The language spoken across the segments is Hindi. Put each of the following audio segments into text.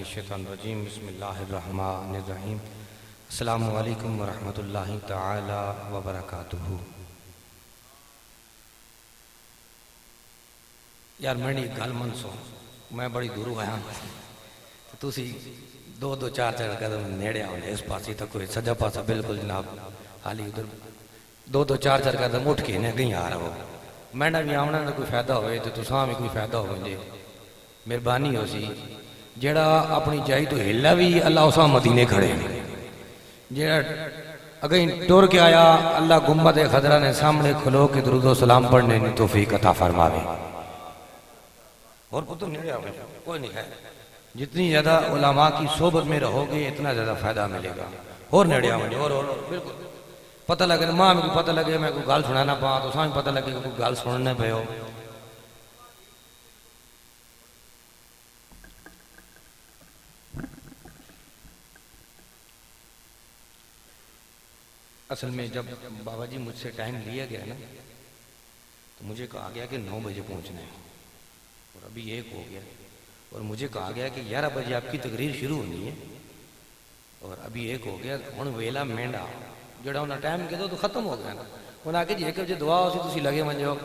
मिनश्शैतानिर्रजीम बिस्मिल्लाहिर्रहमानिर्रहीम अस्सलामु अलैकुम वरहमतुल्लाहि तआला व बरकातुहू। यार मैंने गल मन सो मैं बड़ी दूरों आया तो तुसी दो दो चार चार कदम नेड़े आओ इस पासे तक कोई सज्जा पासा बिल्कुल जनाब हाली उधर दो दो चार चार कदम उठ के ने कहीं आ रहा हो मैंने भी आमना का कोई फायदा होए तो तुसा भी कोई फायदा हो जे मेहरबानी हो सी जेड़ा अपनी जाई तो हिला भी अल्लाह उस मदीने खड़े जेड़ा अगर टुर के आया अल्लाह गुम्बद खदरा ने सामने खलो के दुरूदो सलाम पढ़ने की तौफीक अता फरमावे। और पुत्र कोई नहीं है जितनी ज्यादा उलमा की सोबत में रहोगे इतना ज्यादा फायदा मिलेगा। और नेड़े आओगे और बिल्कुल पता लगे माँ में पता लगे मैं कोई गल सुना पा तो सामने पता लगे कोई गल सुनने पे हो। असल में जब बाबा जी मुझसे टाइम लिया गया ना तो मुझे कहा गया कि 9 बजे पहुंचना है और अभी 1 हो गया और मुझे कहा गया कि 11 बजे आपकी तकरीर शुरू होनी है और अभी 1 हो गया हूँ वेला मेंढा जोड़ा उन्हें टाइम के दो तो खत्म हो गया ना उन्हें आके जी 1 बजे दुआ हो सी लगे मंजो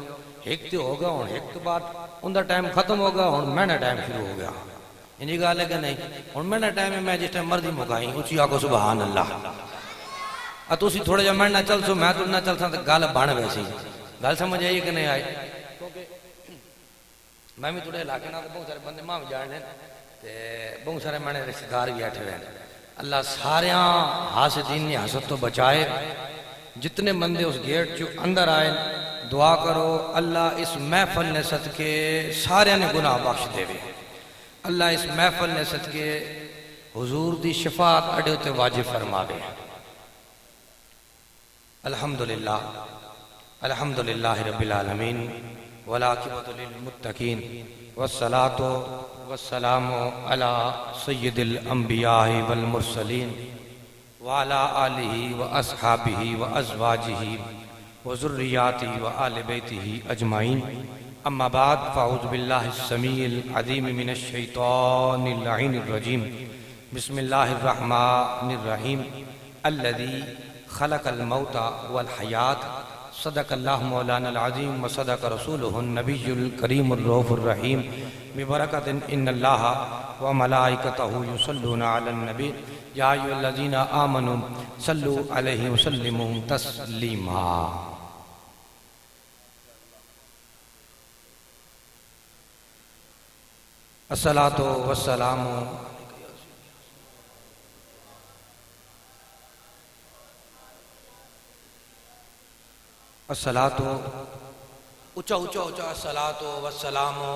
1 तो होगा हूँ 1 तो बाद उनका टाइम खत्म होगा हूँ मेहना टाइम शुरू हो गया इंजी गल है कि नहीं हूँ मेहना टाइम है मैं जिस टाइम मर्जी मुकाई उची आको सुबहान अल्लाह तुसी थोड़ा जा मैं ना चल सो मैं तुम ना चल सा तो गल बन वैसी गल समझ आई कि नहीं आई मैं भी थोड़े इलाके ना तो बहुत सारे बंदे मां भी जाने बहुत सारे मैंने रिश्तेदार भी बैठे हुए अल्लाह सारे हासिदीन ने हसद तो बचाए जितने बंदे उस गेट चो अंदर आए दुआ करो अल्लाह इस महफल ने सदके सारे ने गुनाह बख्श देवे अल्लाह इस महफल ने सदके हुजूर दी शफात अडे ते वाजिब फरमावे। अल्हम्दुलिल्लाह अल्हम्दुलिल्लाहि रब्बिल आलमीन वला आकिबतु लिल मुत्तकीन वस्सलातु वस्सलामु अला सय्यिदिल अंबिया'i वल मुरसलीन व अला आलिहि व अस्हाबिहि व अज़वाजिहि व ज़ुर्रिय्यातिहि व आलि बैतिहि अजमाइन अम्मा बाद फ़अऊज़ु बिल्लाहिस समीइल अज़ीम मिनश शैतानिर लईनिर रजीम बिस्मिल्लाहिर रहमानिर रहीम अल्लज़ी खलक़ल मौता वल हयात सदक़ल्लाहु मौलानल अज़ीम व सदक़ रसूलुहुन नबियुल करीमुर रऊफ़ुर रहीम बिबरकतिन इन्नल्लाहा व मलाइकतहु युसल्लूना अलन नबी या अय्युहल्लज़ीना आमनू सल्लु अलैहि व सल्लिमू तस्लीमा। अस्सलातु वस्सलामु अस्सलातु ऊंचा ऊंचा ऊंचा अस्सलातु वस्सलामु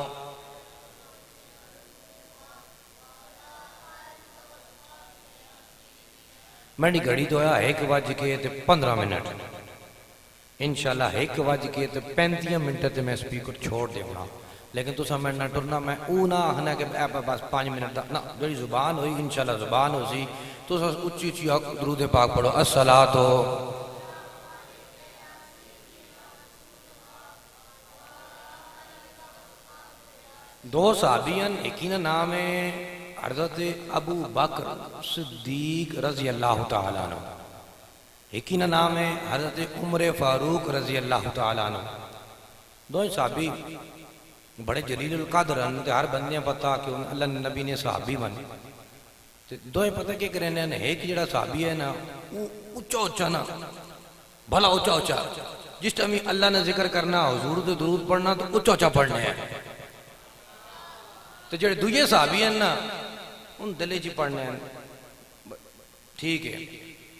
मैंने घड़ी तो आया 1:15 इंशाल्लाह 1:35 ते मैं स्पीकर छोड़ देना लेकिन तुसा मैं ना टुरना मैं ऊ ना आखना कि बस 5 मिनट ना जी जुबान हुई इंशाल्लाह जुबान हो सी तुसा उच्ची उच्ची दुरूद पाक पढ़ो अस्सलातु दो साहबियन एक ही नाम है हज़रत अबू बकर सिद्दीक रज़ी अल्लाह तआला अन्हु एक ही नाम है हज़रत उमर फारूक रज़ी अल्लाह तआला अन्हु दो साहबी बड़े जलीलुल कद्र हैं हर बंदे पता कि अल्लाह नबी ने साहबी बने दो पता क्या करें एक जड़ा साहबी है ना उच्चा उच्चा ना भला उच्चा उच्चा जिस टाइम अल्लाह ने जिक्र करना हुजूर दे दुरूद पढ़ना तो उच्चा उच्चा पढ़ने हैं तो जेडे दूजे साहबी हैं ना उन दिले च पढ़ने हैं ठीक है।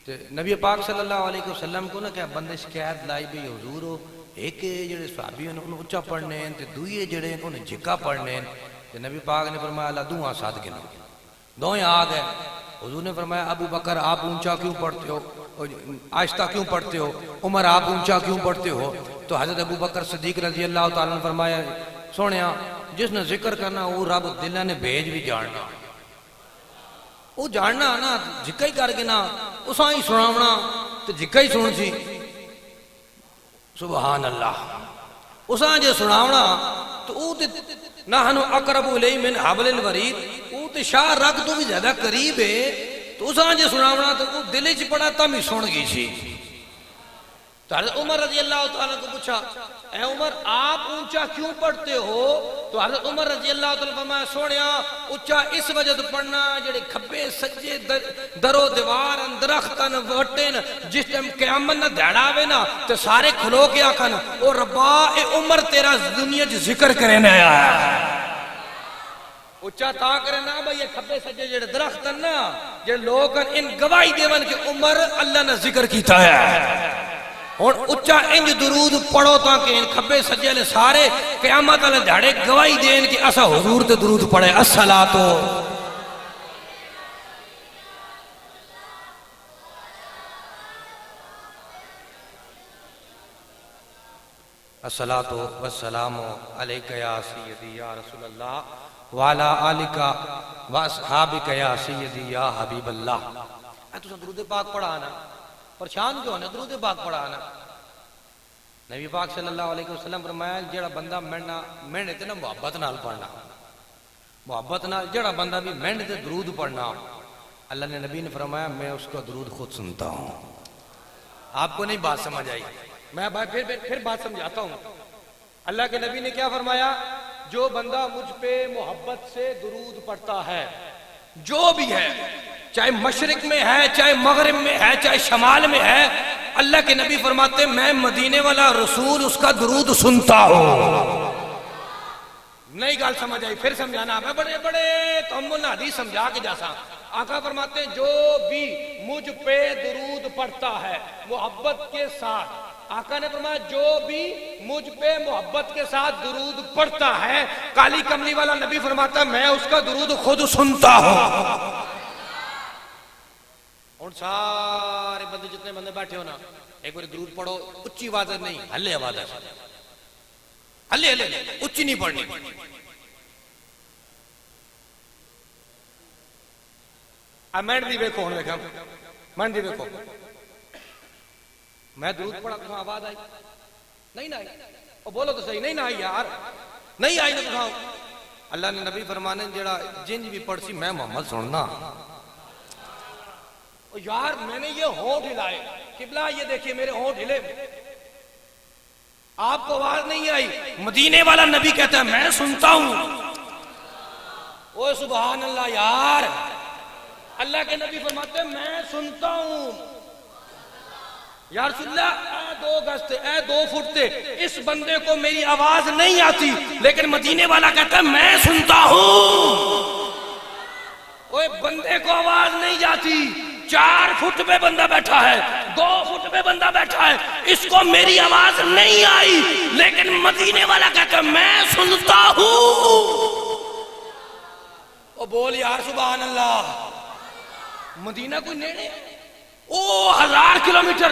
तो नबी पाक सल्लल्लाहु अलैहि वसल्लम को ना क्या बंदे शिकायत लाई भी हुजूर हो एक जेडे साहबी हैं उन्हें उच्चा पढ़ने हैं तो दूजे जेडे उन्हें झिका पढ़ने हैं तो नबी पाक ने फरमाया अल्लाह दुआ साध के ना दोवें आ गए हुजूर ने फरमाया अबू बकर आप ऊंचा क्यों पढ़ते हो आहिस्ता क्यों पढ़ते हो उमर आप ऊंचा क्यों पढ़ते हो तो हज़रत अबू बकर सिद्दीक रज़ी अल्लाह तआला ने फरमाया सोनिया जिसने जिक्र करना वो रब दिला ने भेज भी जानना वो जानना ना जिक्का ही करके ना उसा ही सुनावना तो जिक्का ही सुन सी सुबहान अल्लाह उसा जे सुनावना तो वो नाहनु अकरबु इलैहि मिन हब्लिल वरीद वो ते शाह रग तो भी ज्यादा करीब है, तो उस जे सुनावना तो वो दिल च पड़ा तम ही सुन गई सी। तो हज़रत उमर रजी अल्लाह तआला को पूछा, ए उमर आप ऊंचा क्यों पढ़ते हो? तो हज़रत उमर रजी अल्लाह तआला फरमाया, सोनिया ऊंचा इस वजह तो पढ़ना जेड़े खब्बे सज्जे दरो दीवार दरख्तन वटन, जिस टाइम क़यामत ना ध्याड़ा आवे ना तो सारे खलो के आखन, ओ रब्बा ए उमर तेरा दुनिया च जिक्र करने आया है। उच्चा ता करे ना भाई, ये खब्बे सज्जे जेड़े दरख्त ना जे लोग इन गवाही देवन के उमर अल्लाह ने जिक्र कीता है। और उच्चा इंज दुरूद पढ़ो ताकि इन खब्बे सज्जे ले सारे क़यामत वाले ध्याड़े गवाही देन कि असा हुजूर ते दुरूद पढ़े। अस्सलातो अस्सलातो वस्सलामु अलैका या सय्यदी या रसूल अल्लाह वाला आलिका व अस्हाबिका या सय्यदी या हबीब अल्लाह। तुसा दुरूद पाक पढ़ा ना, परेशान क्यों ने? दुरूद पाक पढ़ा ना। नबी पाक सल्लल्लाहु अलैहि वसल्लम फरमाया, जेड़ा बंदा मेहनत ते ना मोहब्बत नाल पढ़ना, मोहब्बत नाल जेड़ा बंदा भी मेहनत ते दुरूद पढ़ना, अल्लाह ने नबी ने फरमाया मैं उसका दुरूद खुद सुनता हूँ। आपको नहीं बात समझ आई? मैं फिर बात समझाता हूँ। अल्लाह के नबी ने क्या फरमाया? जो बंदा मुझ पे मोहब्बत से दुरूद पढ़ता है, जो भी है, चाहे मशरिक में है, चाहे मगरिब में है, चाहे शमाल में है, अल्लाह के नबी फरमाते मैं मदीने वाला रसूल उसका दुरूद सुनता हूं। नई गाल समझ आई? फिर समझाना। मैं बड़े बड़े तअम्मुल हदीस समझा के जासा। आका फरमाते जो भी मुझ पे दुरूद पढ़ता है मोहब्बत के साथ, आका ने फरमाया जो भी मुझ पे मोहब्बत के साथ दुरूद पढ़ता है, काली कमली वाला नबी फरमाता मैं उसका दुरूद खुद सुनता हूं। और सारे बंदे जितने बंदे बैठे हो ना, एक बार दुरूद पढ़ो, उच्ची आवाज नहीं, हल्ले आवाज है, हल्ले हल्ले, उच्ची नहीं पढ़नी। मैं दी देखो हूं, देखा मैं दी देखो, मैं दुरूद पढ़ा तो आवाज आई नहीं ना आई? और बोलो तो सही, नहीं ना आई यार, नहीं आई ना तो अल्लाह ने नबी फरमाने जेड़ा जिंज भी पढ़सी मैं मोहम्मद सुनना। यार मैंने ये होंठ हिलाए, किबला ये देखिए मेरे होंठ हिले, आपको आवाज नहीं आई? मदीने वाला नबी कहता है मैं सुनता हूं। ओ सुभान अल्लाह यार, अल्लाह के नबी फरमाते हैं मैं सुनता हूं। यार सुल्ला ए 2 गज थे, ए 2 फुट थे, इस बंदे को मेरी आवाज नहीं आती, लेकिन मदीने वाला कहता है मैं सुनता हूं। ओए बंदे को आवाज नहीं जाती, 4 फुट पे बंदा बैठा है, 2 फुट पे बंदा बैठा है, इसको मेरी आवाज नहीं आई, लेकिन मदीने वाला कहता है मैं सुनता हूं। ओ बोल यार सुभान अल्लाह। मदीना कोई नेड़े है? ओ 1000 किलोमीटर,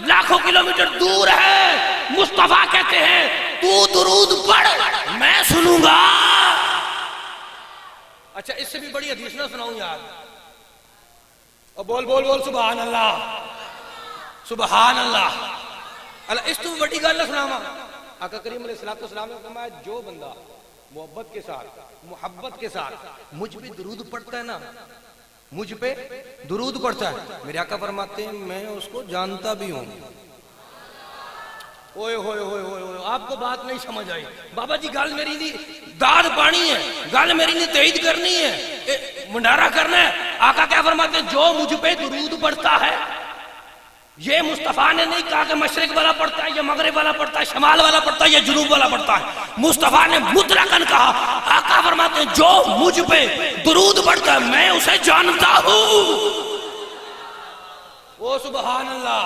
लाखों किलोमीटर दूर है। मुस्तफा कहते हैं तू दुरूद पढ़ मैं सुनूंगा। अच्छा इससे भी बड़ी हदीस ना सुनाऊं यार? और बोल बोल बोल सुभान अल्लाह, सुभान अल्लाह। अल्लाह इस तो बड़ी गल ना सुनावा। आका करीम अलैहिस्सलाम ने फरमाया जो बंदा मोहब्बत के साथ मुझ पे दुरूद पढ़ता है ना, मुझ पे दुरूद पढ़ता है, मेरे आका फरमाते हैं मैं उसको जानता भी हूं। ओए होए होए होए, आपको बात नहीं समझ आई? बाबा जी गल मेरी दी दाद पानी है, गल मेरी ने तईद करनी है, मुंडारा करना है। आका क्या फरमाते हैं जो मुझ पे दुरूद पढ़ता है, ये मुस्तफा ने नहीं कहा कि मशरिक वाला पढ़ता है या मगरिब वाला पढ़ता है, शमाल वाला पढ़ता है या जुनूब वाला पढ़ता है, मुस्तफा ने मुतलकन कहा। आका फरमाते हैं जो मुझ पे दुरूद पढ़ता है मैं उसे जानता हूं। ओ सुभान अल्लाह।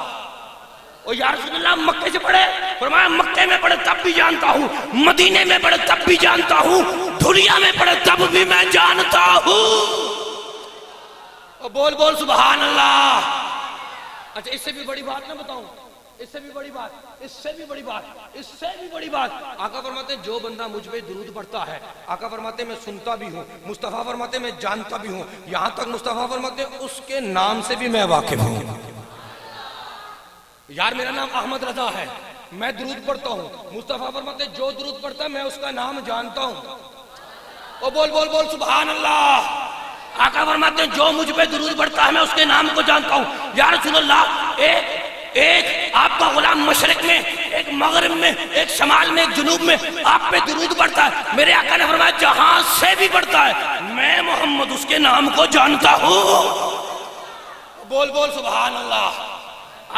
ओ यार रसूलुल्लाह मक्के से पढ़े, फरमाया मक्के में पढ़े तब भी जानता हूं, मदीने में पढ़े तब भी जानता हूं, दुनिया में पढ़े तब भी मैं जानता हूं। ओ बोल बोल सुभान अल्लाह। अच्छा इससे भी बड़ी बात ना बताऊं? इससे भी बड़ी बात, इससे भी बड़ी बात, इससे भी बड़ी बात। आका फरमाते हैं जो बंदा मुझ पे दुरूद पढ़ता है, आका फरमाते हैं मैं सुनता भी हूं, मुस्तफा फरमाते हैं मैं जानता भी हूं, यहां तक मुस्तफा फरमाते हैं उसके नाम से भी मैं वाकिफ हूं। यार मेरा नाम अहमद रजा है, मैं दुरूद पढ़ता हूं, मुस्तफा फरमाते हैं जो दुरूद पढ़ता है मैं उसका नाम जानता हूं। ओ बोल बोल बोल सुभान अल्लाह। आका फरमाते हैं जो मुझ पे दुरूद पढ़ता है मैं उसके नाम को जानता हूँ। या रसूलल्लाह, एक आपका गुलाम मशरिक में, एक मगरिब में, एक शमाल में, एक जुनूब में आप पे दुरूद पढ़ता है। मेरे आका ने फरमाया जहां से भी पढ़ता है मैं मोहम्मद उसके नाम को जानता हूँ। बोल बोल सुभान अल्लाह।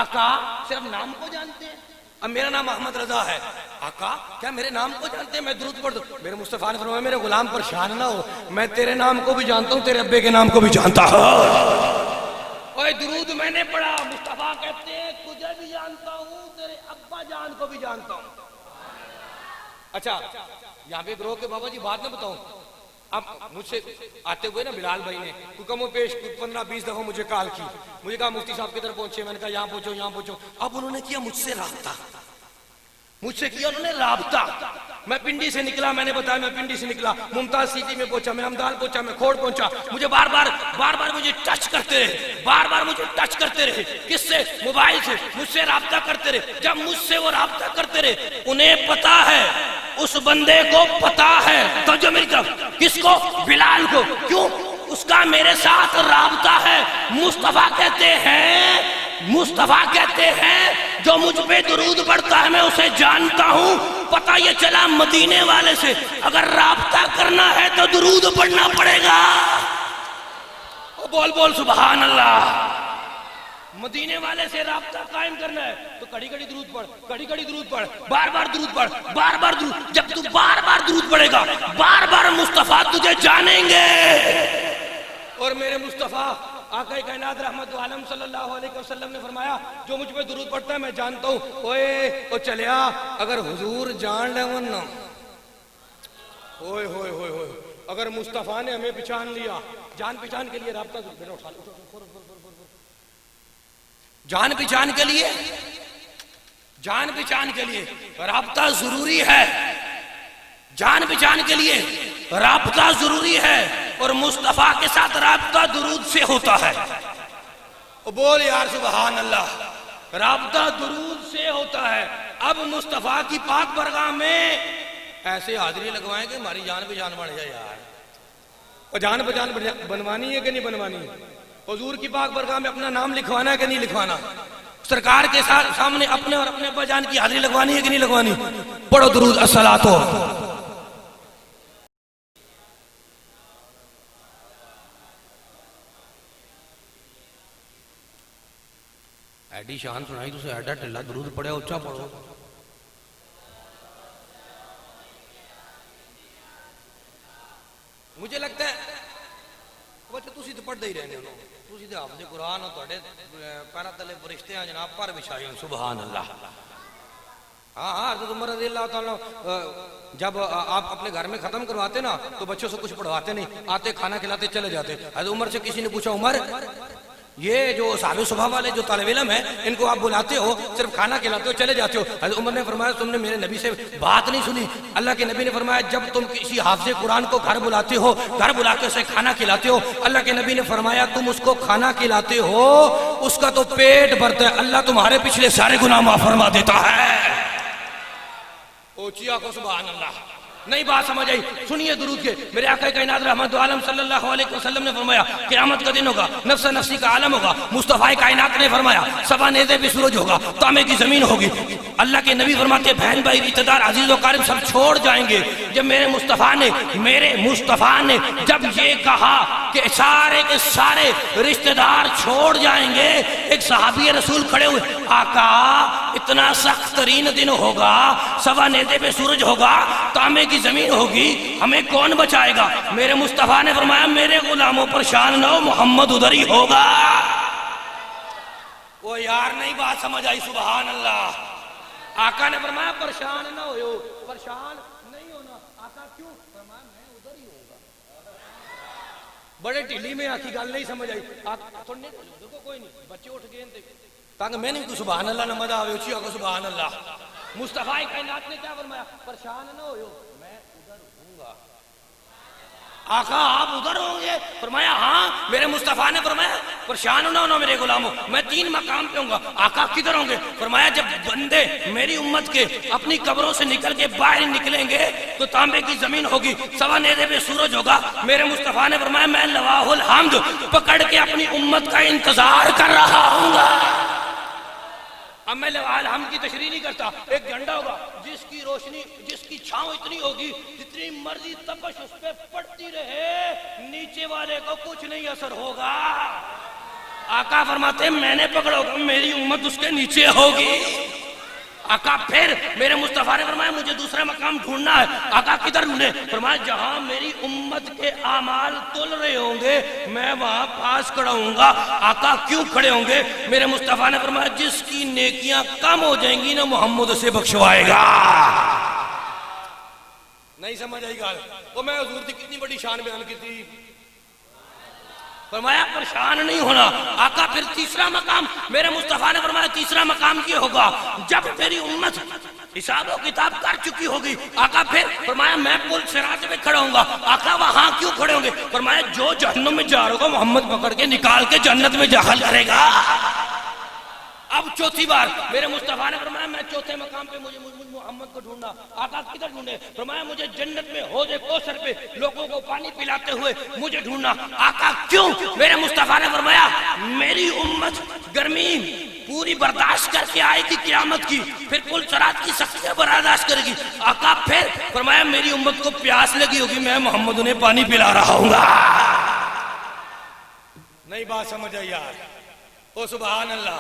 आका सिर्फ नाम को जानते हैं? अब मेरा नाम मोहम्मद रजा है, आका क्या मेरे नाम को जानते हैं? मैं दुरूद पढ़ दूं? मेरे मुस्तफा ने फरमाया मेरे गुलाम परेशान ना हो, मैं तेरे नाम को भी जानता हूँ, तेरे अब्बे के नाम को भी जानता हूँ। ओए दुरूद मैंने पढ़ा, मुस्तफा कहते हैं तुझे भी जानता हूँ, तेरे अब्बा जान को भी जानता हूँ। अच्छा यहाँ पे ग्रोह के बाबा जी बात ना बताऊं, अब मुझसे आते हुए ना बिलाल भाई ने हुक्म पेश 15-20 दफा मुझे कॉल की, मुझे कहा मुफ्ती साहब किधर पहुंचे, मैंने कहा यहाँ पहुंचो यहाँ पहुंचो। अब उन्होंने किया मुझसे राब्ता, मुझसे किया उन्होंने राब्ता। मैं पिंडी से निकला, मैंने बताया मैं पिंडी से निकला, मुमताज सिटी में पहुंचा, मैं अमदाल पहुंचा, मैं खोड़ पहुंचा। मुझे बार बार मुझे टच करते रहे, बार बार मुझे टच करते रहे। किससे? मोबाइल से मुझसे राब्ता करते रहे। जब मुझसे वो राब्ता करते रहे, उन्हें पता है, उस बंदे को पता है, तो जो मेरी तरफ, किसको? बिलाल को। क्यों? उसका मेरे साथ राब्ता है। मुस्तफा कहते हैं जो मुझ पे दुरूद पढ़ता है मैं उसे जानता हूं। पता ये चला मदीने वाले से अगर राब्ता करना है तो दुरूद पढ़ना पड़ेगा। बोल बोल सुभान अल्लाह। मदीने वाले से राब्ता कायम करना है तो कड़ी कड़ी दुरूद पढ़, कड़ी कड़ी दुरूद पढ़, बार बार दुरूद पढ़, बार बार दुरूद। जब तू बार बार दुरूद पढ़ेगा बार बार मुस्तफा तुझे जानेंगे। और मेरे मुस्तफा आका कायनात रहमत आलम सल्लल्लाहु अलैहि वसल्लम ने फरमाया जो मुझ पे दुरूद पढ़ता है मैं जानता हूँ। ओए ओ चलिया अगर हुजूर जान ले ना, ओए होए होए होए, अगर मुस्तफा ने हमें पहचान लिया, जान पहचान के लिए राब्ता उठा लो, जान पहचान के लिए, जान पहचान के लिए राब्ता जरूरी है, जान पहचान के लिए राब्ता जरूरी है। और मुस्तफा के साथ राब्ता दुरूद से होता है। बोल यार सुभान अल्लाह। राब्ता दुरूद से होता है। अब मुस्तफा की पाक बरगाह में ऐसे हाजिरी लगवाएंगे हमारी जान पहचान बढ़ जाए यार। और जान पहचान बनवानी है कि नहीं बनवानी? हुजूर की पाक बरगाह में अपना नाम लिखवाना है कि नहीं लिखवाना? सरकार के सामने अपने और अपने अब्बा जान की हाजिरी लगवानी है कि नहीं लगवानी? पढ़ो दुरूद अस्सलातो। एडी शान सुनाई तुझे, एडा ढिला दुरूद पढ़िया उच्चा पढ़ो। मुझे लगता है बच्चे तुसी तो पढ़ते ही रहने हो, तुसी तो हाफिज़ कुरान हो, तुहाडे पैरां तले फरिश्ते हैं जनाब पर बिछाए हो। सुभान अल्लाह। हाँ हाँ, हज़रत उमर रज़ियल्लाहु ताला जब आप अपने घर में खत्म करवाते ना तो बच्चों से कुछ पढ़वाते नहीं, आते खाना खिलाते चले जाते। हज़रत उमर से किसी ने पूछा उमर ये जो साहब सुबह वाले जो तालिब इल्म है इनको आप बुलाते हो, सिर्फ खाना खिलाते हो, चले जाते हो। हज़रत उमर ने फरमाया तुमने मेरे नबी से बात नहीं सुनी। अल्लाह के नबी ने फरमाया जब तुम किसी हाफिज़ कुरान को घर बुलाते हो, घर बुला के उसे खाना खिलाते हो, अल्लाह के नबी ने फरमाया तुम उसको खाना खिलाते हो उसका तो पेट भरता है, अल्लाह तुम्हारे पिछले सारे गुनाह माफ फरमा देता है। ओचिया को सुभान अल्लाह। नहीं बात समझ आई? सुनिए दुरूद के। मेरे आका कायनात रहमत आलम सल्लल्लाहु अलैहि वसल्लम ने फरमाया क़यामत का दिन होगा, नफ्स नफ्सी का आलम होगा। मुस्तफा कायनात ने फरमाया सबा नेज़े पे सूरज होगा, तांबे की जमीन होगी। अल्लाह के नबी फरमाते बहन भाई रिश्तेदार अजीज और क़रीब सब छोड़ जाएंगे। जब मेरे मुस्तफा ने जब ये कहा कि सारे के सारे रिश्तेदार छोड़ जाएंगे, एक सहाबी रसूल खड़े हुए, आका इतना सख्त तरीन दिन होगा, सबा नेज़े पे सूरज होगा, तांबे की जमीन होगी, हमें कौन बचाएगा? मेरे मुस्तफा ने फरमाया मेरे गुलामों परेशान न हो, मोहम्मद उधर ही होगा। वो यार नहीं बात समझ आई? सुभान अल्लाह। आका ने फरमाया परेशान ना हो, परेशान नहीं होना। आका क्यों? फरमाया मैं उधर ही होगा। बड़े ढीली में आखी गल नहीं समझ आई। देखो कोई नहीं, बच्चे उठ गए तंग मैं नहीं, सुभान अल्लाह न मजा आवे उची को सुभान अल्लाह। मुस्तफा कायनात ने क्या फरमाया? परेशान ना हो, मैं उधर हूंगा। आका आप उधर होंगे? फरमाया हाँ। मेरे मुस्तफा ने फरमाया परेशान होना होना मेरे गुलामों, मैं 3 मकाम पे हूँगा। आका किधर होंगे? फरमाया जब बंदे मेरी उम्मत के अपनी कब्रों से निकल के बाहर निकलेंगे तो तांबे की जमीन होगी, सवा नेज़े पे सूरज होगा। मेरे मुस्तफा ने फरमाया मैं लवाहुल हम्द पकड़ के अपनी उम्मत का इंतजार कर रहा हूँगा। अब मैं लवाहुल हम्द की तशरीह नहीं करता। एक झंडा होगा जिसकी रोशनी, जिसकी छांव इतनी होगी जितनी मर्जी तपश उस पर पड़ती रहे, नीचे वाले को कुछ नहीं असर होगा। आका फरमाते मैंने पकड़ोगा मेरी उम्मत उसके नीचे होगी। आका फिर मेरे मुस्तफा ने फरमाया मुझे दूसरा मकाम ढूंढना है। आका किधर ढूंढे? फरमाया जहां मेरी उम्मत के आमाल तुल रहे होंगे मैं वहां पास खड़ा हूंगा। आका क्यों खड़े होंगे? मेरे मुस्तफा ने फरमाया जिसकी नेकियां कम हो जाएंगी ना मोहम्मद उसे बख्शवाएगा। नहीं समझ आई गाल? वो मैं हुजूर की कितनी बड़ी शान बयान की थी। फरमाया परेशान नहीं होना। आका फिर तीसरा मकाम मेरे मुस्तफा ने फरमाया तीसरा मकाम क्या होगा? जब मेरी उम्मत हिसाब और किताब कर चुकी होगी। आका फिर फरमाया मैं पुल सिरात पे खड़ा हूँगा। आका वहां क्यों खड़े होंगे? फरमाया जो जहन्नुम में जा रहा होगा मोहम्मद पकड़ के निकाल के जन्नत में दाखिल करेगा। अब चौथी बार मेरे मुस्तफा ने फरमाया मैं चौथे मकाम पे मुझे मोहम्मद को ढूंढना। आका किधर ढूंढे? फरमाया मुझे जन्नत में हौज़े कौसर पे लोगों को पानी पिलाते हुए मुझे ढूंढना। आका क्यों? मेरे मुस्तफा ने फरमाया मेरी उम्मत गर्मी पूरी बर्दाश्त करके आएगी क़यामत की, फिर कुल सरात की सख्तियां बर्दाश्त करेगी। आका फिर फरमाया मेरी उम्मत को प्यास लगी होगी, मैं मोहम्मद उन्हें पानी पिला रहा हूँगा। नहीं बात समझ आई यार? ओ सुभान अल्लाह।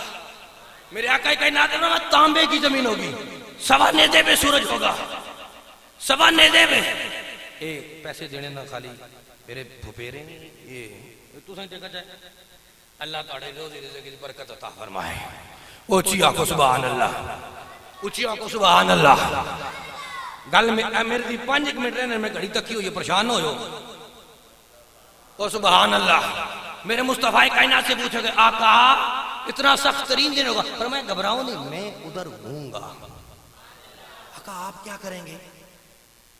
मेरे आका कायनात में तांबे की जमीन होगी, सवा नेज़े पे सूरज होगा, सवा नेज़े पे। ए पैसे देने ना खाली मेरे फुफेरे ये तू सही देखा जाए अल्लाह ताड़े रोज़ी रिज़्क़ की बरकत अता फरमाए। ऊंची आंखों सुभान अल्लाह, ऊंची आंखों सुभान अल्लाह। गल में मेरी 5 मिनट रहने में घड़ी तकी हुई परेशान हो। ओ सुभान अल्लाह। मेरे मुस्तफा कायनात से पूछोगे आका इतना सख्त तरीन दिन होगा? पर मैं घबराऊं नहीं, मैं उधर हूंगा। आका आप क्या करेंगे?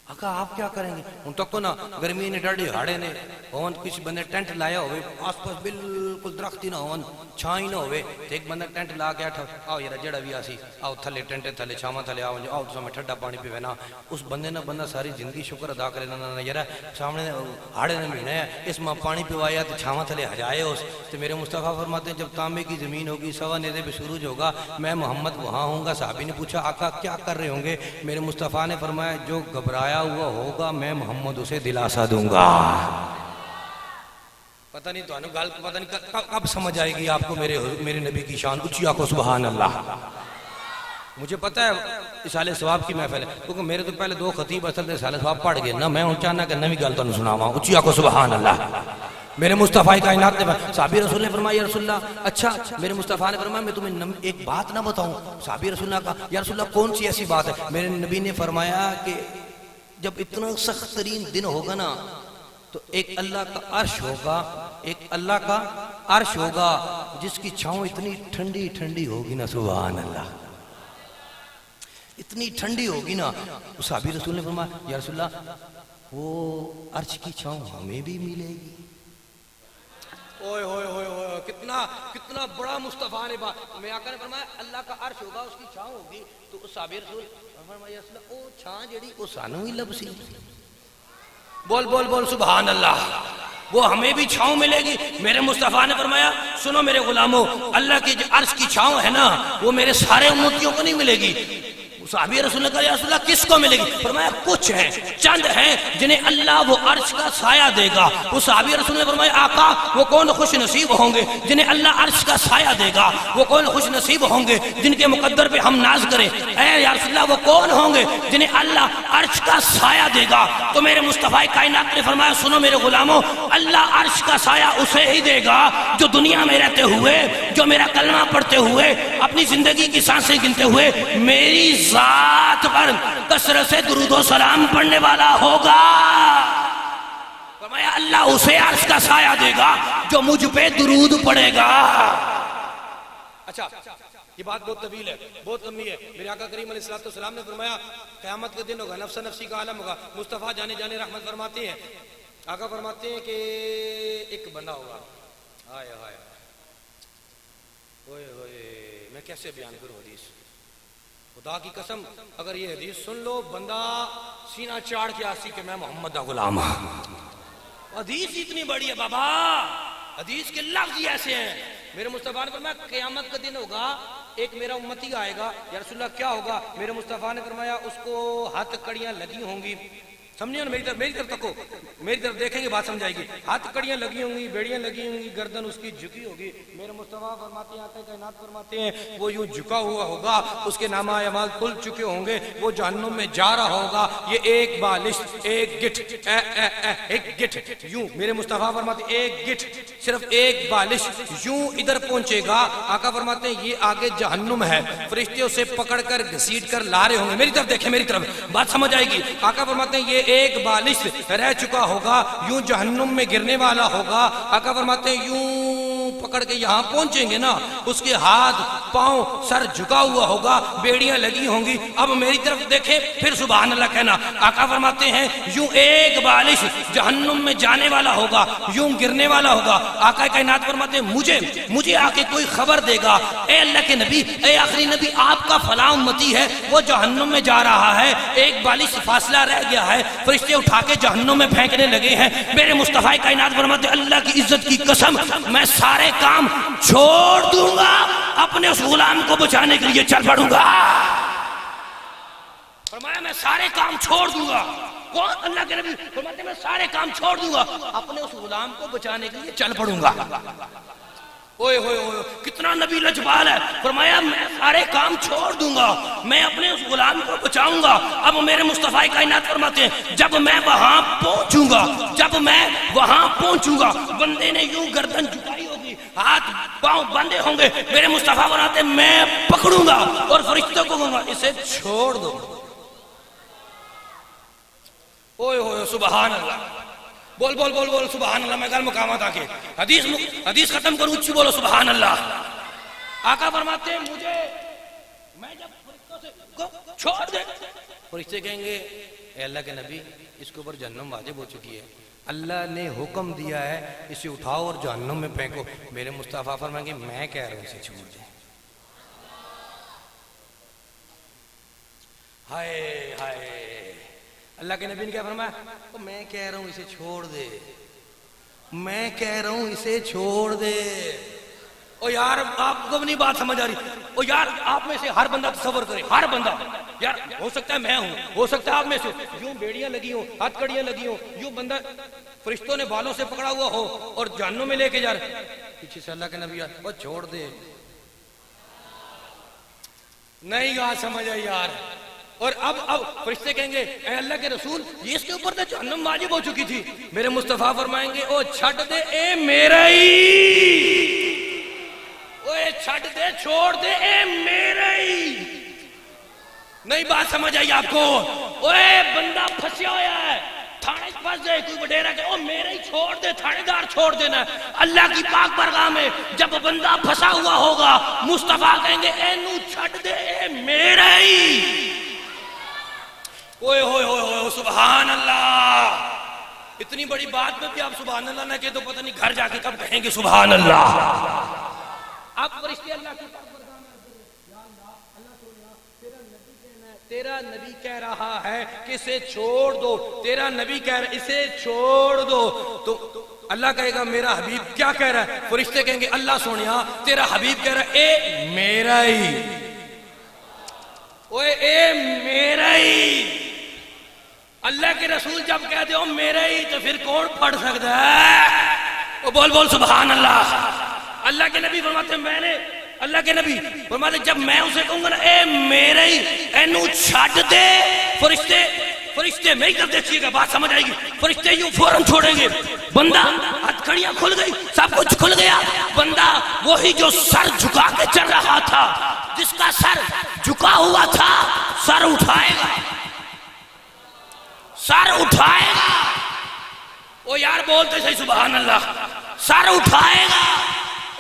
आका आप क्या करेंगे? उन तक तो ना गर्मी ने डाढ़ी हाड़े ने होवन, किसी बंदे टेंट लाया होवे आसपास बिल्कुल दरख्त ही ना होवन, छां ही ना होवे, तो एक बंदा टेंट ला के आठो आओ यार जेड़ा भी आसी आओ थले टेंट थले छावा थले आओ आओ तो समय ठंडा पानी पीवे ना। उस बंदे ना बंदा सारी जिंदगी शुक्र अदा करे ना यार सामने हाड़े ने महीना है इस माँ पानी पिवाया तो छावा थले हजाए उस। तो मेरे मुस्तफा फरमाते हैं जब तांबे की जमीन होगी, सवा नेज़े पे सूरज होगा, मैं मोहम्मद वहाँ होऊंगा। साहबी ने पूछा आका क्या कर रहे होंगे? मेरे मुस्तफा ने फरमाया जो घबराया हुआ होगा मैं मोहम्मद उसे दिलासा दूंगा। पता नहीं तो गल पता नहीं कब समझ आएगी आपको मेरे नबी की शान। ऊंची आंखों सुभान अल्लाह। मुझे पता है इसाले सवाब की महफिल है क्योंकि मेरे तो पहले 2 खतीब असल में इसाले सवाब पढ़ गए ना, मैं हूं चाहना कि नवी गल तुहानू सुनावा। ऊंची आंखों सुभान अल्लाह। मेरे मुस्तफा कायनात ने साहबी रसूल ने फरमाया या रसूलल्लाह, अच्छा मेरे मुस्तफा ने फरमाया मैं तुम्हें एक बात ना बताऊं? साहबी रसूल ने कहा या रसूलल्लाह कौन सी ऐसी बात है? मेरे नबी ने फरमाया कि जब इतना सख्त तरीन दिन होगा ना तो एक अल्लाह का अर्श होगा, एक अल्लाह का अर्श होगा जिसकी छांव इतनी ठंडी ठंडी होगी ना, सुभान अल्लाह, इतनी ठंडी होगी ना। साहबी रसूल ने फरमाया या रसूलल्लाह वो अर्श की छांव हमें भी मिलेगी। ओए होए होए होए कितना कितना बड़ा मुस्तफा ने बात। मैं आकर फरमाया अल्लाह का अर्श होगा उसकी छांव होगी। तो साहबी रसूल फरमाया ओ छां जेड़ी ओ सानू ही लबसी। बोल बोल बोल सुभान अल्लाह। वो हमें भी छांव मिलेगी। मेरे मुस्तफा ने फरमाया सुनो मेरे गुलामों, अल्लाह की जो अर्श की छांव है ना वो मेरे सारे उम्मतियों को नहीं मिलेगी। साहबी रसूल ने कहा या रसूलल्लाह किसको मिलेगी? फरमाया कुछ हैं, चंद हैं जिन्हें अल्लाह वो अर्श का साया देगा। उस साहबी रसूल ने फरमाया आका वो कौन खुश नसीब होंगे जिन्हें अल्लाह अर्श का साया देगा? वो कौन खुश नसीब होंगे जिनके मुकद्दर पे हम नाज करें? ऐ या रसूलल्लाह वो कौन होंगे जिन्हें अल्लाह अर्श का साया देगा? तो मेरे मुस्तफा कायनात ने फरमाया सुनो मेरे गुलामों, अल्लाह अर्श का साया उसे ही देगा जो दुनिया में रहते हुए, जो मेरा कलमा पढ़ते हुए, अपनी जिंदगी की सांसें गिनते हुए मेरी जात पर कसरत से दुरूदो सलाम पढ़ने वाला होगा। फरमाया अल्लाह उसे अर्श का साया देगा जो मुझ पे दुरूद पढ़ेगा। अच्छा ये बात बहुत तवील है, बहुत लंबी है। मेरे आका करीम अलैहिस्सलाम ने फरमाया क़यामत के दिन होगा, नफ्स नफ्सी का आलम होगा। मुस्तफ़ा जाने जाने रहमत फरमाते हैं आका फरमाते हैं कि एक बंदा होगा, हाय हाय ओए ओए, मैं कैसे बयान करूं हदीस, खुदा की कसम अगर ये हदीस सुन लो बंदा सीना चाड़ के आसी कि मैं मोहम्मद का गुलाम हूं। हदीस इतनी बड़ी है बाबा, हदीस के लफ्ज ही ऐसे हैं। मेरे मुस्तफा ने फरमाया क़यामत का दिन होगा, एक मेरा उम्मती आएगा, या रसूलुल्लाह क्या होगा? मेरे मुस्तफा ने फरमाया उसको हथकड़ियां लगी होंगी, समझिए ना, मेरी तरफ तको, मेरी तरफ देखेंगे बात समझाएगी। हथकड़ियां लगी होंगी, बेड़ियां लगी होंगी, गर्दन उसकी झुकी होगी। मेरे मुस्तफा फरमाते हैं, आका कायनात फरमाते हैं वो यूं झुका हुआ होगा, उसके नामा अमाल खुल चुके होंगे, वो जहन्नुम में जा रहा होगा। ये एक बालिश, एक गिठ, एक गिठ यूं, मेरे मुस्तफा फरमाते एक गिठ, सिर्फ एक बालिश यूं इधर पहुंचेगा। आका फरमाते हैं ये आगे जहन्नुम है, फरिश्ते उसे पकड़ कर घसीट कर ला रहे होंगे। मेरी तरफ देखें, मेरी तरफ बात समझ आएगी। आका फरमाते हैं ये एक बालिश रह चुका होगा, यूं जहन्नुम में गिरने वाला होगा। आका फरमाते हैं यूं पकड़ के यहां पहुंचेंगे ना, उसके हाथ पांव सर झुका हुआ होगा, बेड़ियां लगी होंगी। अब मेरी तरफ देखें, फिर सुभान अल्लाह कहना। आका फरमाते हैं यूं एक बालिश जहन्नुम में जाने वाला होगा, यूं गिरने वाला होगा। आका कायनात फरमाते हैं मुझे आके कोई खबर देगा, ए अल्लाह के नबी, ए आखिरी नबी, आपका फलां उम्मती है वो जहन्नुम में जा रहा है, एक बालिश फासला रह गया है, फरिश्ते उठा के जहन्नुम में फेंकने लगे हैं। मेरे मुस्तफा कायनात फरमाते अल्लाह की इज्जत की कसम मैं सारे काम छोड़ दूंगा, अपने उस गुलाम को बचाने के लिए चल पड़ूंगा। फरमाया मैं सारे काम छोड़ दूंगा। कौन? अल्लाह के नबी फरमाते मैं सारे काम छोड़ दूंगा, अपने उस गुलाम को बचाने के लिए चल पड़ूंगा। ओए होए होए, कितना नबी लजपाल है। फरमाया मैं सारे काम छोड़ दूंगा, मैं अपने उस गुलाम को बचाऊंगा। अब मेरे मुस्तफा कायनात फरमाते हैं जब मैं वहां पहुंचूंगा, बंदे ने यूं गर्दन झुकाई होगी, हाथ पांव बंधे होंगे, मेरे मुस्तफा फरमाते मैं पकड़ूंगा और फरिश्तों को कहूंगा इसे छोड़ दो। ओए होए सुभान अल्लाह, बोल बोल बोल बोल सुभान अल्लाह। मैं गल मुकामत आके हदीस खत्म करूं, उच्ची बोलो सुभान अल्लाह। आका फरमाते हैं मुझे, मैं जब फरिश्तों से छोड़ दे, फरिश्ते कहेंगे ए अल्लाह के नबी इसके ऊपर जहन्नुम वाजिब हो चुकी है, अल्लाह ने हुक्म दिया है इसे उठाओ और जहन्नुम में फेंको। मेरे मुस्तफा फरमाएंगे मैं कह रहा हूं इसे छोड़ दे। हाय हाय, अल्लाह के नबी ने क्या फरमाया? तो मैं कह रहा हूं इसे छोड़ दे, मैं कह रहा हूं इसे छोड़ दे। ओ यार आपको भी नहीं बात समझ आ रही? ओ यार आप में से हर बंदा तसव्वुर करे, हर बंदा, यार हो सकता है मैं हूं, हो सकता है आप में से यूं बेड़ियां लगी हो, हथकड़ियां लगी हो, यूं बंदा फरिश्तों ने बालों से पकड़ा हुआ हो और जहन्नुम में लेके जा रहे, पीछे से अल्लाह के नबी वो छोड़ दे। नहीं बात समझ आई यार। और अब फरिश्ते कहेंगे ए अल्लाह के रसूल ये इसके ऊपर तो जहन्नुम वाजिब हो चुकी थी। मेरे मुस्तफा फरमाएंगे ओ छड़ दे ए मेरा ही, ओए छड़ दे, छोड़ दे, ए मेरा ही। नहीं बात समझ आई आपको? ओए बंदा फंसा होया है, थाने फंस जाए कोई वडेरा के, ओ मेरा ही छोड़ दे, थानेदार छोड़ देना। अल्लाह की पाक बरगाह में जब बंदा फंसा हुआ होगा, मुस्तफा कहेंगे एनू छड़ दे, ए मेरा ही। ओए होए होए होए सुभान अल्लाह। इतनी बड़ी बात में भी आप सुभान अल्लाह ना कहे तो पता नहीं घर जाके कब कहेंगे सुभान अल्लाह। आप फरिश्ते अल्लाह की पाक बरगाह में या अल्लाह, अल्लाह सोनिया तेरा नबी कहना है, तेरा नबी कह रहा है कि इसे छोड़ दो, तेरा नबी कह रहा है इसे छोड़ दो। तो अल्लाह कहेगा मेरा हबीब क्या कह रहा है? फरिश्ते कहेंगे अल्लाह सोनिया तेरा हबीब कह रहा है ए मेरा ही, ओए ए मेरा ही। अल्लाह के रसूल जब कहते हो मेरा ही तो फिर कौन पढ़ सकता है? ओ बोल बोल सुभान अल्लाह। अल्लाह के नबी फरमाते मैंने, अल्लाह के नबी फरमाते जब मैं उसे कहूंगा ना ए मेरा ही, एनू छड़ दे, फरिश्ते नहीं कर देखिएगा बात समझ आएगी। फरिश्ते यूं फौरन छोड़ेंगे, बंदा हथकड़ियां खुल गई, सब कुछ खुल गया। बंदा वही जो सर झुका के चल रहा था, जिसका सर झुका हुआ था, सर उठाएगा, सर उठाएगा। ओ यार बोलते सही सुभान अल्लाह। सर उठाएगा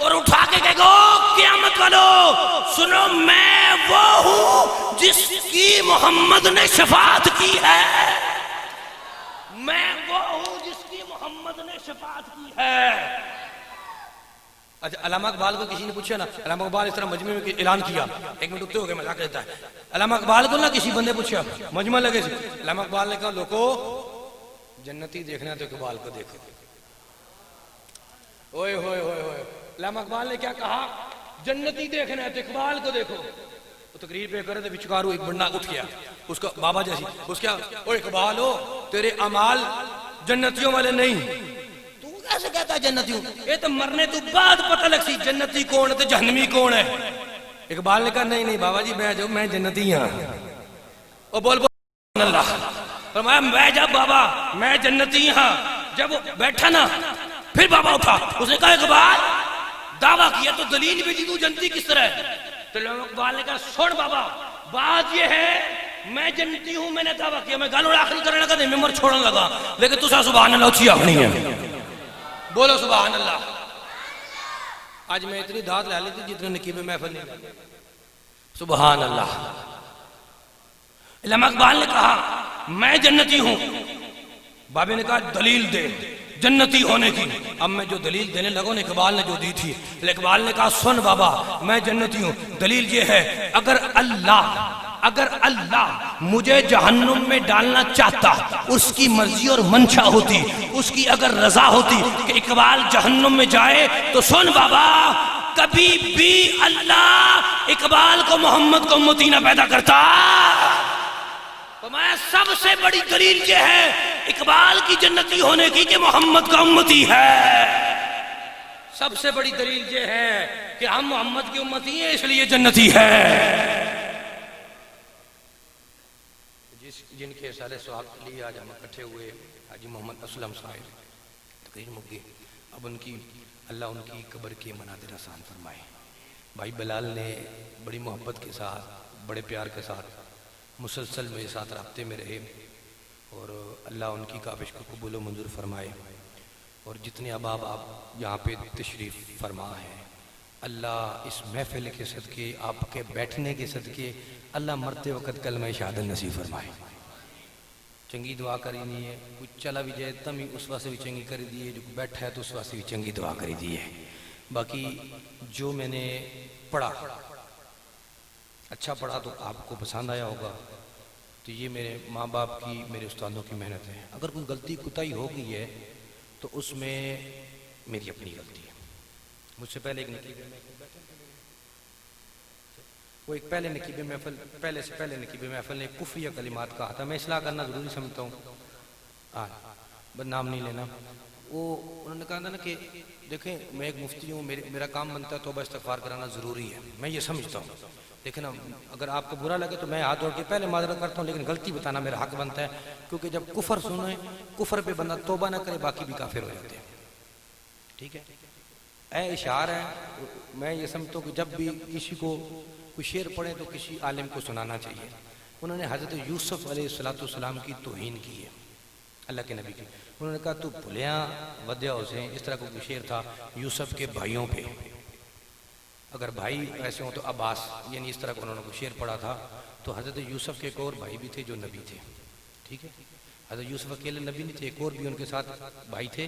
और उठा के कहेगा क़यामत वालों सुनो मैं वो हूं जिसकी मोहम्मद ने शफाअत की है, मैं वो हूं जिसकी शफाअत की है। अच्छा, अल्लामा इकबाल को किसी ने पूछा ना, अल्लामा इकबाल इस तरह मजमे में ऐलान किया, एक मिनट रुकते हो गए, मजाक लेता है। अल्लामा इकबाल को ना किसी बंदे पूछा, मजमा लगे से, अल्लामा इकबाल ने कहा लोगों जन्नती देखना है तो इकबाल को देखो। ओए होए होए होए, अल्लामा इकबाल ने क्या कहा, जन्नती देखना है तो इकबाल को देखो। तो तकरीर पे करे तो बिचकारू एक बंदा उठ गया, उसका बाबा जैसी, उसका ओ इकबाल हो तेरे अमाल जन्नतियों वाले नहीं, तू कैसे कहता है जन्नती हूं, ये तो मरने तो बाद पता लग सी जन्नती कौन है तो जहन्नमी कौन है। इकबाल ने कहा नहीं नहीं बाबा जी मैं जन्नती हाँ। ओ बोल बोल अल्लाह, फरमाया मैं जब बाबा मैं जन्नती हाँ, जब वो बैठा ना फिर बाबा उठा, उसने कहा इकबाल दावा किया तो दलील भी दी, तू जन्नती किस तरह है। तो इकबाल ने कहा सुन बाबा बात ये है मैं जन्नती हूं, मैंने दावा किया, मैं गालों आखिरी करने लगा, मेमोर छोड़ने लगा, लेकिन तुसा सुभान अल्लाह अच्छी आखनी है, बोलो सुभान अल्लाह। आज मैं इतनी दाद ला ली थी जितने नकीब महफिल नहीं, सुभान अल्लाह। इल्मा इकबाल ने कहा मैं जन्नती हूं, बाबे ने कहा दलील दे जन्नती होने की। अब मैं जो दलील देने लगा ना, इकबाल ने जो दी थी, इकबाल ने कहा सुन बाबा मैं जन्नती हूं, दलील ये है अगर अल्लाह मुझे जहन्नुम में डालना चाहता, उसकी मर्जी और मंशा होती, उसकी अगर रजा होती कि इकबाल जहन्नुम में जाए, तो सुन बाबा कभी भी अल्लाह इकबाल को मोहम्मद को उम्मती ना पैदा करता। तो मैं सबसे बड़ी दलील ये है इकबाल की जन्नती होने की कि मोहम्मद का उम्मती है। सबसे बड़ी दलील ये है कि हम मोहम्मद की उम्मती हैं इसलिए जन्नती है। जिनके सारे स्वागत के लिए आज हम इकट्ठे हुए, हाजी मोहम्मद असलम साहिब तकरीर मुक्की, अब उनकी अल्लाह उनकी कब्र के मनादिर आसान फरमाए। भाई बिलाल ने बड़ी मोहब्बत के साथ बड़े प्यार के साथ मुसलसल मेरे साथ राब्ते में रहे और अल्लाह उनकी काविश को कबूल व मंजूर फरमाए। और जितने अहबाब आप यहाँ पे तशरीफ़ फरमा है, अल्लाह इस महफिल के सदके आपके बैठने के सदके अल्लाह मरते वक़्त कलमा शहादत नसीब फरमाए। चंगी दुआ करी नहीं है, कुछ चला भी जाए तम ही उस वास्ते भी चंगी कर दी है, जो बैठा है तो उस वास्ते भी चंगी दुआ करी दी है। बाकी जो मैंने पढ़ा अच्छा पढ़ा तो आपको पसंद आया होगा, तो ये मेरे माँ बाप की मेरे उस्तादों की मेहनत है। अगर कोई गलती कुताही हो गई है तो उसमें मेरी अपनी गलती है। मुझसे पहले एक नकीब वो एक पहले नकीब महफिल पहले से पहले नकीब महफिल ने कुफरिया कलिमात कहा था, मैं इस्लाह करना ज़रूरी समझता हूँ, बदनाम नहीं लेना। वो उन्होंने कहा था ना कि देखें मैं एक मुफ्ती हूँ, मेरा काम बनता है तौबा इस्तिग़फ़ार कराना ज़रूरी है, मैं ये समझता हूँ। लेकिन अगर आपको बुरा लगे तो मैं हाथ जोड़ के पहले माजरत करता हूँ, लेकिन गलती बताना मेरा हक बनता है, क्योंकि जब कुफर सुने कुफर पे बंदा तौबा ना करे बाकी भी काफिर हो जाते हैं। ठीक है, ऐ इशार है। मैं ये समझता हूँ कि जब भी किसी को कोई शेर पढ़े तो किसी आलिम को सुनाना चाहिए। उन्होंने हज़रत यूसुफ अलैहिस्सलाम की तौहीन की है, अल्लाह के नबी की। उन्होंने कहा तू भुलिया वद्या हुसैन, इस तरह का कोई शेर था यूसुफ के भाइयों पे, अगर भाई ऐसे हो तो अब्बास, यानी इस तरह का उन्होंने कोई शेर पढ़ा था। तो हज़रत यूसुफ के एक और भाई भी थे जो नबी थे। ठीक है, हज़रत यूसुफ अकेले नबी नहीं थे, एक और भी उनके साथ भाई थे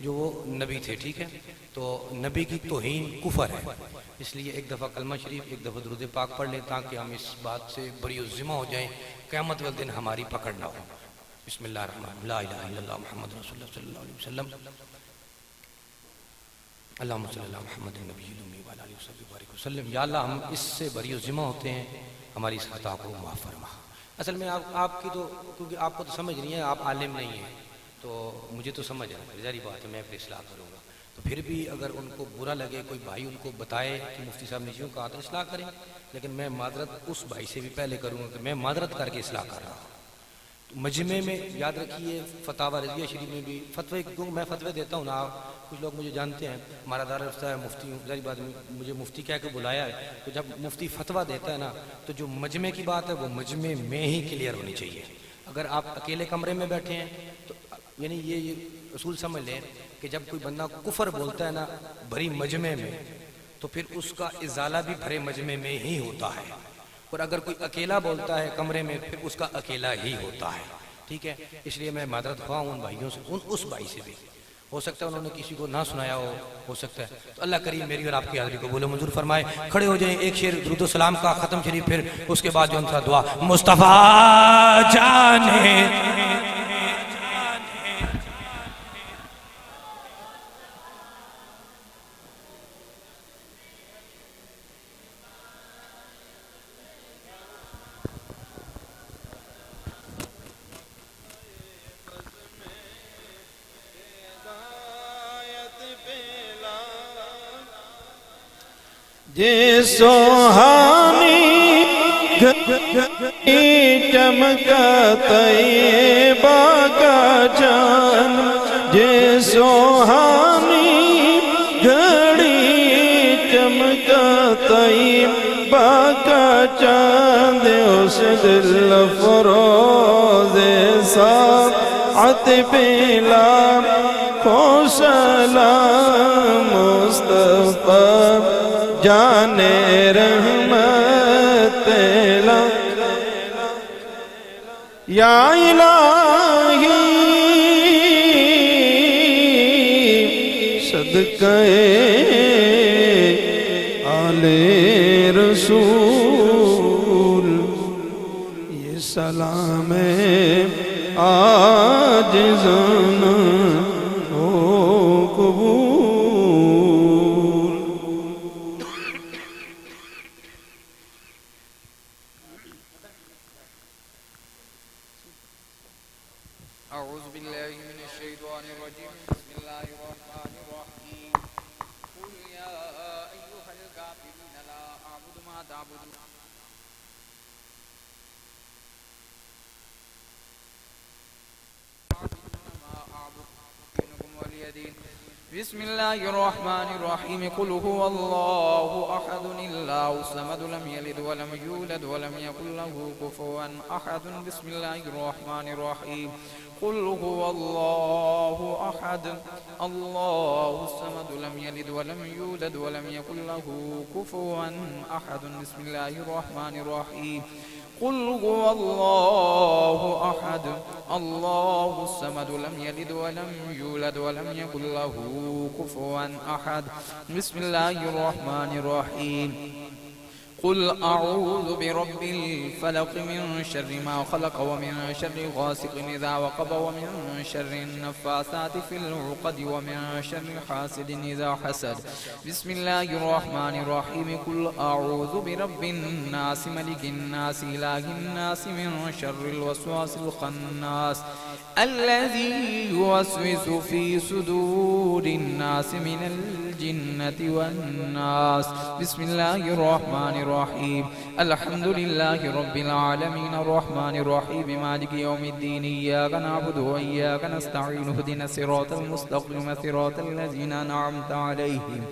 जो वो नबी थे। ठीक है, तो नबी की तौहीन कुफर है, इसलिए एक दफ़ा कलमा शरीफ एक दफ़ा दुरूद पाक पढ़ लें ताकि हम इस बात से बड़ी ज़िम्मा हो जाएं, क़यामत वाले दिन हमारी पकड़ ना हो। बिस्मिल्लाह रहमान ला इलाहा इल्लल्लाह मुहम्मद रसूलुल्लाह सल्लल्लाहु अलैहि वसल्लम अल्लाहुम्मा सल्ली अला मुहम्मद नबील उम्मी व अला आलिहि वसल्लम। या अल्लाह हम इससे बरी ज़िम्मा होते हैं, हमारी इस खता को माफ़ फरमा। असल में आपकी तो क्योंकि आपको तो समझ नहीं है, आप आलिम नहीं हैं, तो मुझे तो समझ है, जारी बात है, मैं फिर इस्लाह करूँगा। तो फिर भी अगर उनको बुरा लगे, कोई भाई उनको बताए कि मुफ्ती साहब ने यूँ कहा तो इस्लाह करें, लेकिन मैं मादरत उस भाई से भी पहले करूँगा कि मैं मादरत करके इस्लाह कर रहा हूँ। तो मजमे में याद रखिए फतावा रज़िया शरीफ में भी फतवे, क्योंकि मैं फतवे देता हूँ ना, कुछ लोग मुझे जानते हैं, हमारा दारा रफ्ता है मुफ्ती हूँ, जारी बात मुझे मुफ्ती कह के बुलाया है। तो जब मुफ्ती फतवा देता है ना, तो जो मजमे की बात है वो मजमे में ही क्लियर होनी चाहिए। अगर आप अकेले कमरे में बैठे हैं तो यानी ये असूल समझ लें कि जब कोई बंदा कुफर बोलता है ना भरी मजमे में, तो फिर उसका इजाला भी भरे मजमे में ही होता है, और अगर कोई अकेला बोलता है कमरे में फिर उसका अकेला ही होता है। ठीक है, इसलिए मैं मादरत ख्वाह उन भाइयों से, उस भाई से भी, हो सकता है उन्होंने किसी को ना सुनाया हो सकता है। तो अल्लाह करीम मेरी और आपकी हाज़िरी को बोले मंजूर फरमाए। खड़े हो जाएं, एक शेर दुरूद सलाम का खत्म शरीफ, फिर उसके बाद जो उनका दुआ। मुस्तफ़ा जाने जे सोहानी चमका तैयबा का जान, जे सोहानी घड़ी चमका तैयबा का चांद, उस दिल फरोज़े साअत पेला को सलाम मुस्तफ़ा जाने रहमत ला। या इलाही सदक़े आले रसूल, ये सलाम आजिज़ान हो कबूल। बिस्मिल्लाहिर्रहमानिर्रहीम। कुल हुवल्लाहु अहद अल्लाहु समद लम यलिद वलम यूलद वलम यकुल लहू कुफुवन अहद। बिस्मिल्लाहिर्रहमानिर्रहीम। कुल हुवल्लाहु अहद अल्लाहु समद लम यलिद वलम यूलद वलम यकुल लहू कुफुवन अहद। बिस्मिल्लाहिर्रहमानिर्रहीम। कुल हुवल्लाहु अहद अल्लाहु समद लम यलिद वलम यूलद वलम यकुल लहू कुफुवन अहद। बिस्मिल्लाहिर्रहमानिर्रहीम। कुल अऊज़ु बिरब्बिल फलक़ मिन शर्रि मा खलक़ व मिन शर्रि गासिक़िन इज़ा वक़ब व मिन शर्रि नफ़्फ़ासाति फ़िल उक़द व मिन शर्रि हासिदिन इज़ा हसद। बिस्मिल्लाहिर्रहमानिर्रहीम। कुल अऊज़ु बिरब्बिन नास मलिकिन नास इलाहिन नास मिन शर्रिल वस्वासिल खन्नास अल्लज़ी युवस्विसु फ़ी सुदूरिन नास मिनल जिन्नति वन नास। बिस्मिल्लाहिर्रहमानिर्रहीम। अल्हम्दुलिल्लाहि रब्बिल आलमीन अर्रहमानिर रहीम मालिकि यौमिद्दीन इय्याका नअबुदु व इय्याका नस्तईन इहदिना सिरातल मुस्तक़ीम सिरातल लज़ीना अनअमता अलैहिम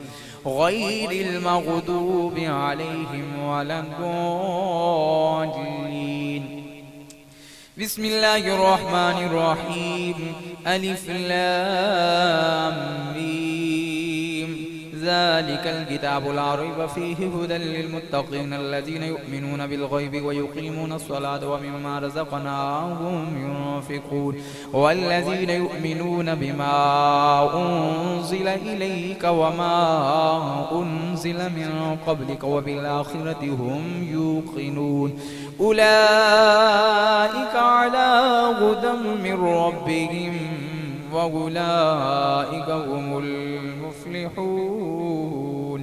गैरिल मग़दूबि अलैहिम वलद्दाल्लीन। बिस्मिल्लाहिर्रहमानिर्रहीम। अलिफ लाम मीम ज़ालिकल किताबु ला रैब फ़ीहि हुदल लिल्मुत्तक़ीन अल्लज़ीना युमिनूना बिल-ग़ैबि व युक़ीमूना अस्सलाता व मिम्मा रज़क़नाहुम युनफ़िक़ून वल्लज़ीना युमिनूना बिमा उन्ज़िला इलैका व मा उन्ज़िला मिन क़ब्लिका व बिल-आख़िरति हुम युक़िनून उलाइका अला हुदम मिन रब्बिहिम व उलाइका हुमुल मुफ्लिहून।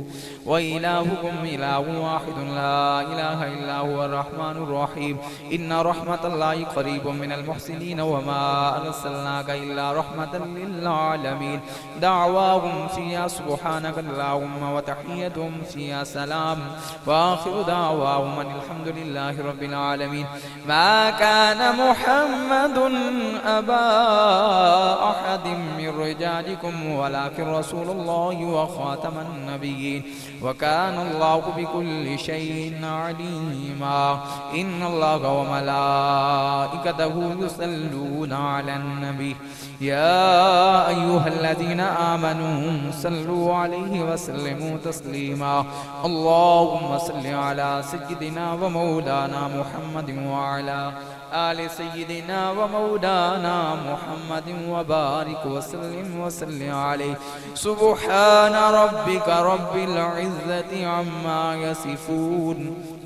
व इलाहुकुम इलाहुन वाहिदुन ला इलाहा इल्ला हुवर रहमानुर रहीम। इन्ना रहमतल्लाहि क़रीबुम मिनल मुहसिनीन व मा अरसलनाका इल्ला रहमतल लिल आलमीन। दअवाहुम फ़ीहा सुब्हानका अल्लाहुम्मा व तहिय्यतुहुम फ़ीहा सलाम व आखिरु दअवाहुम अनिल हम्दुलिल्लाहि रब्बिल आलमीन। मा काना मुहम्मदुन अबा अहदिम मिर रिजालिकुम वलाकिन रसूलुल्लाहि व खातमन नबिय्यीन व काना अल्लाहु बिकुल्लि शैइन अलीमा। इन्नल्लाहा व मलाइकतहु युसल्लूना अलन नबी या अय्युहल्लज़ीना आमनू सल्लु अलैहि व सल्लिमू तस्लीमा। अल्लाहुम्मा सल्लि अला सय्यिदिना व मौलाना मुहम्मदिन व अला आले सय्यिदिना व मौलाना मुहम्मदिन व बारिक वसल्लिम अलैहि। सुब्हाना रब्बिका रब्बिल इज्जति अम्मा यसिफून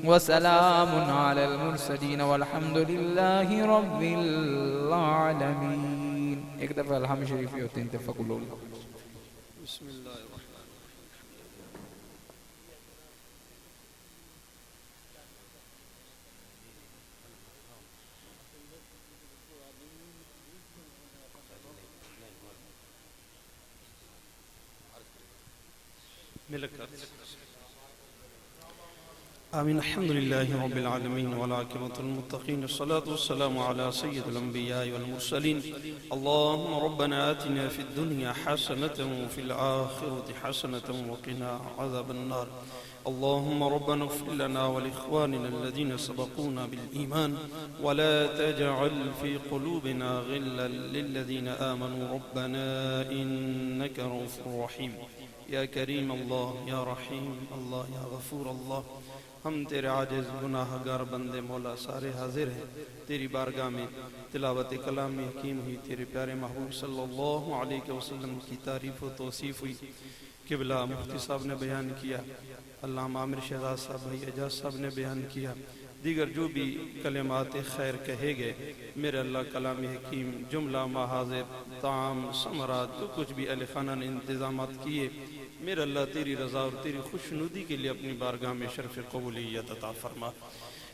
व सलामुन अलल मुरसलीन वल्हम्दुलिल्लाहि रब्बिल आलमीन। एक दफा अलहम्द शरीफ होते हैं तफक्कुर। आमीन। अल्हम्दुलिल्लाहि रब्बिल आलमीन वल आक़िबतुल मुत्तक़ीन अस्सलातु वस्सलामु अला सय्यिदिल अंबियाइ वल मुरसलीन। अल्लाहुम्मा रब्बना आतिना फिद दुनिया हसनतन व फिल आखिरति हसनतन व क़िना अज़ाबन नार। अल्लाहुम्मा रब्बना इग़फिर लना व लिइख़वानिना अल्लज़ीना सबक़ूना बिल ईमान व ला तजअल फ़ी क़ुलूबिना ग़िल्लन लिल्लज़ीना आमनू रब्बना इन्नका रऊफ़ुर रहीम। या करीम अल्लाह, या रहीम अल्लाह, या गफूर अल्लाह, हम तेरे आजिज़ गुनाहगार बंदे मौला सारे हाजिर हैं तेरी बारगाह में। तिलावत कलाम हकीम हुई, तेरे प्यारे महबूब सल्लल्लाहु अलैहि वसल्लम की तारीफ़ व तौसीफ़ हुई। किबला मुफ्ती साहब ने बयान किया, अल्लामा आमिर शहजाद साहब भाई एजाज साहब ने बयान किया, दीगर जो भी कलिमात खैर कहे गए, मेरे अल्लाह कलाम हकीम जुमला महाजिर ताम समरात जो कुछ भी अहले खाना ने इंतज़ामात किए, मेरे अल्लाह तेरी रज़ा और तेरी खुशनुदी के लिए अपनी बारगाह में शर्फ़ क़बूलियत अता फरमा।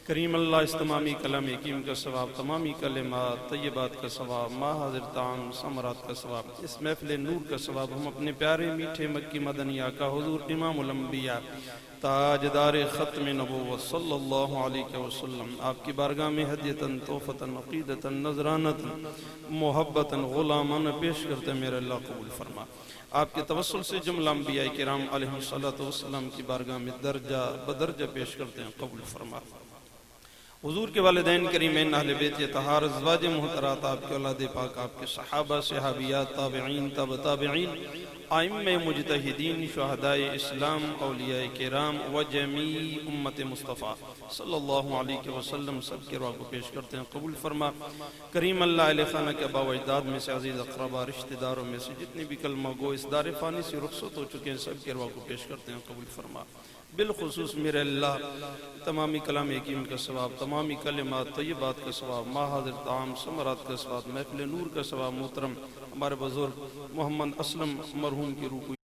करीम अल्लाह इस तमामी कलाम हकीम का सवाब, तमामी कलिमात तय्यबात का सवाब, महाजिर ताम समरात का सवाब, इस महफ़िल नूर का सवाब हम अपने प्यारे मीठे मक्की मदनी आका हुज़ूर इमामुल अंबिया ताजदार ख़त्म नबुव्वत सल्लल्लाहु अलैहि वसल्लम आपकी बारगाह में हदियतन तोहफ़तन अक़ीदतन नज़रानतन मोहब्बतन ग़ुलामन पेश करते मेरे अल्लाह कबूल फरमा। आपके तवस्सुल से जुमला अंबिया किराम अलैहिस्सलातु वस्सलाम की बारगाह में दर्जा बदर्जा पेश करते हैं, कबूल फरमा। हुजूर के वालिदैन करीमैन अहले बैत तहार अज़वाज मुहतरात, आपके औलाद पाक, आपके सहाबा सहाबियात, ताबिईन तब ताबिईन, आइम्मे मुजतहिदीन, शुहदाए इस्लाम, औलियाए किराम व जमी उम्मत मुस्तफ़ा सल्लल्लाहु अलैहि वसल्लम सब के रुआ को पेश करते हैं, कबूल फरमा। करीम अल्लाह अहले खाना के आबा व अजदाद में से अजीज़ अक़रबा रिश्तेदारों में से जितने भी कलमा गो इस दार फ़ानी से रुख़सत हो चुके हैं, सब के रुआ को पेश करते हैं, कबूल फरमा। बिलखुसूस मेरे अल्लाह तमामी कलाम हकीम का सवाब, तमामी कलिमात तय्यबात का सवाब, महाजिर ताम समरात का सवाब, महफ़िल नूर का सवाब, मोहतरम हमारे बुज़ुर्ग मोहम्मद असलम मरहूम की रूह को